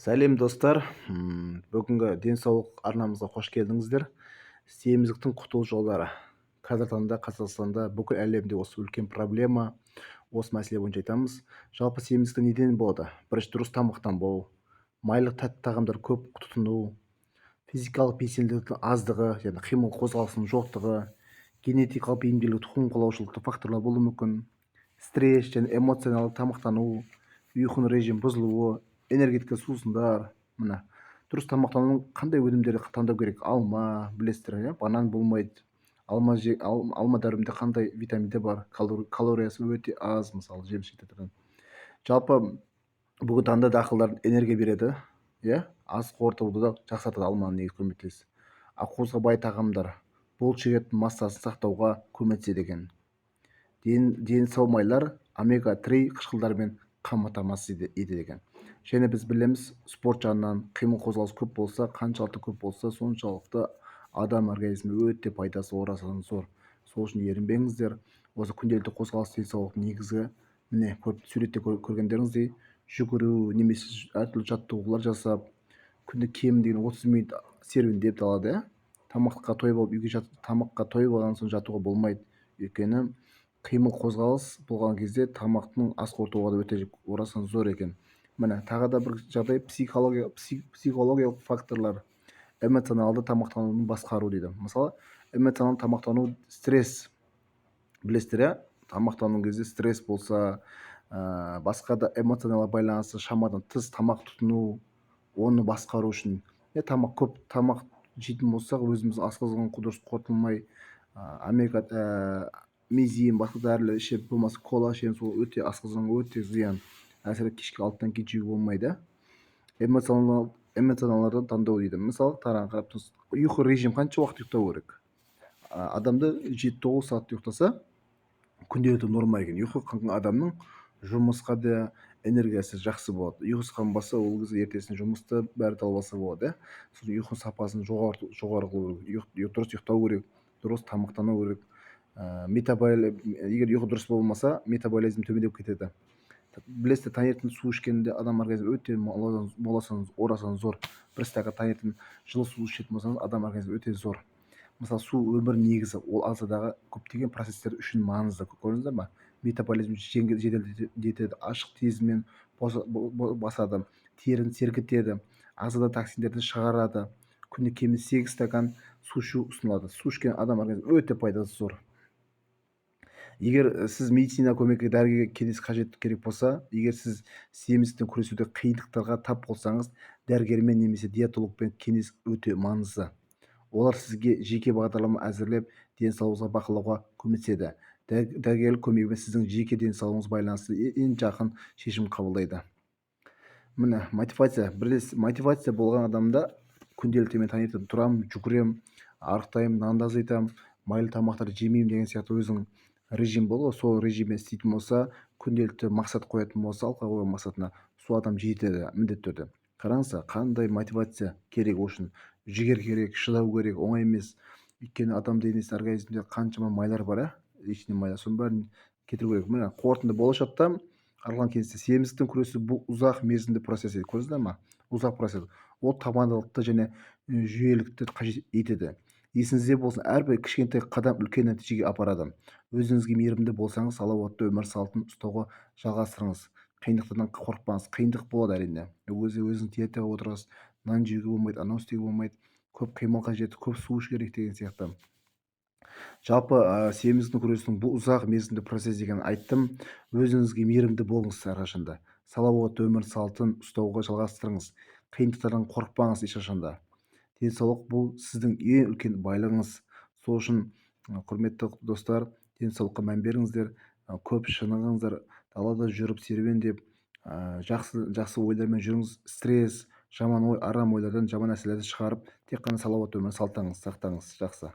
Сәлем достар. Бүгінгі денсаулық арнамызға қош келдіңіздер. Семіздіктің құтылу жолдары. Қазір таңда Қазақстанда, бүкіл әлемде осы үлкен проблема. Осы мәселе бойынша айтамыз. Жалпы семіздік неден болады? Бірінші, дұрыс тамақтанбау, майлы тәтті тағамдар көп тұтыну, физикалық белсенділіктің аздығы, яғни қимыл қозғалысының жоқтығы, генетикалық бейімділік, тұқым қуалаушылықты факторлар болуы мүмкін, стресс және эмоционалдық тамақтану, ұйқының режим бұзылуы, энергетика сусындар. Мына дұрыс тамақтанудың қандай өнімдерді таңдау керек? Алма, білесіздер, иә? Банан болмайды. Алма дәрумінде қандай витаминдер бар? Калориясы өте аз, мысалы, жеміс жидектерден. Жалпы бүгінгі таңда дақылдар энергия береді, иә? Ас қорытуды да жақсартады, алманың негізі көмектеседі. Ақуызға бай тағамдар бұлшық массасын сақтауға көмектеседі екен. Дені сау майлар омега-3 қышқылдарымен қамтамасыз етеді екен. Және біз білеміз, спорт жағынан қимыл қозғалыс көп болса, қаншалықты көп болса, соншалықты адам организмі өте пайдасы орасан зор. Сол үшін ерінбеңіздер. Осы күнделікті қозғалыс денсаулықтың негізі, міне суретте көргендеріңіздей, жүгіру немесе әртүрлі жаттығулар жасап, күнде кем деген 30 минут серуендеп далада, тамаққа тойып алып үйге тамаққа тойып алған соң жатуға болмайды. Өйткені қимыл қозғалыс болған кезде тамақтың ас қорытуға да өте орасан зор екен. Міне тағы да бір жағдай психологиялық факторлар, эмоционалды тамақтануды басқару дейді. Мысалы, эмоционалды тамақтану стресс. Білесіздер, иә? Тамақтану кезде стресс болса, басқа да эмоционалға байланысты шамадан тыс тамақ тұтыну, оны басқару үшін, көп тамақ жейтін болсақ, өзіміздің асқазан дұрыс қорытылмай, мезийін, басқа дәрілер ішіп, болмаса кола ішеміз, ол өте асқазанға өте зиян. Әсіресе кешкі 6-тан кейін жеуге болмайды. Эмоционаларды таңдау дейді. Мысалы, қарап тұрсыз, ұйқы режим қанша уақыт ұйықтау керек? Адамды 7-9 сағат ұйықтаса, күнделікті норма екен. Ұйқы қанған адамның жұмысқа да энергиясы жақсы болады. Ұйқысы қанбаса, ол кезде ертесіне жұмысты бәрі талбаса болады. Сол ұйқы сапасын жоғары қылу керек. Дұрыс ұйықтау керек, дұрыс тамақтану керек. Егер ұйқы дұрыс болмаса, метаболизм төмендеп кетеді. Білесіздер, таңертең су ішкенде адам организмі өте орасан зор. Бір стакан таңертең жылы су ішетін болсаңыз, адам организмі өте зор. Мысалы, су өмір негізі, ол ағзадағы көптеген процестер үшін маңызды. Көрдіңіздер ма? Метаболизм жеделдетеді, ашық тезімен басады, теріні сергітеді, ағзада токсиндерді шығарады. Күнде кемінде 8 стакан су ішу ұсынылады. Су ішкен адам организмі өте пайдасы зор. Егер сіз медицина көмекке, дәрігерге кеңес қажет керек болса, егер сіз семіздікпен күресуде қиындықтарға тап болсаңыз, дәрігермен немесе диетологпен кеңес өте маңызды. Олар сізге жеке бағдарлама әзірлеп, денсаулығыңызға бақылауға көмектеседі. Дәрігерлік көмегімен сіздің жеке денсаулығыңыз байланысты ең жақын шешім қабылдайды. Міне, мотивация болған адамда күнделікті мен таңертең тұрамын, жүгіремін, арықтаймын, нанды азайтамын, майлы тамақтарды жемеймін деген сияқты өзің режим болды. Сол режиммен істейтін болса, күнделікті мақсат қоятын болса, алға қойған мақсатына, сол адам жетеді міндетті түрде. Қараңыздар, қандай мотивация керек үшін? Жігер керек, шыдау керек, оңай емес. Өйткені адам денесінің организмінде қаншама майлар бар, лишний майлар, соның бәрін кетіру керек. Міне, қорытынды болашақта арналған кеңесте семіздіктің күресі бұл ұзақ мерзімді процесс еді. Көрдіңіздер ма? Ұзақ процесс. Ол табандылықты және жүйелікті қажет етеді. Есіңізде болсын, әрбір кішкентай қадам үлкен нәтижеге апарады. Өзіңізге мейірімді болсаңыз, салауатты өмір салтын ұстауға жалғастырыңыз. Қиындықтардан қорықпаңыз. Қиындық болады әрине. Өзіңіз диетаға отырасыз, нан жеуге болмайды, анау істеуге болмайды, көп қимыл қажет, көп су ішу керек деген сияқты. Жалпы семіздіктің күресінің бұл ұзақ мерзімді процесс екенін айттым. Өзіңізге мейірімді болыңыз әрқашанда. Салауатты өмір салтын ұстауға жалғастырыңыз. Қиындықтардан қорықпаңыз ешқашанда. Денсаулық бұл сіздің ең үлкен байлығыңыз. Сол үшін, құрметті достар, денсаулыққа мән беріңіздер, көп шынығыңыздар, далада жүріп серуендеп, жақсы ойлармен жүріңіз. Стресс, жаман ой, арам ойлардан, жаман нәрселерді шығарып, тек қана салауатты өмір сақтаңыз. Жақсы.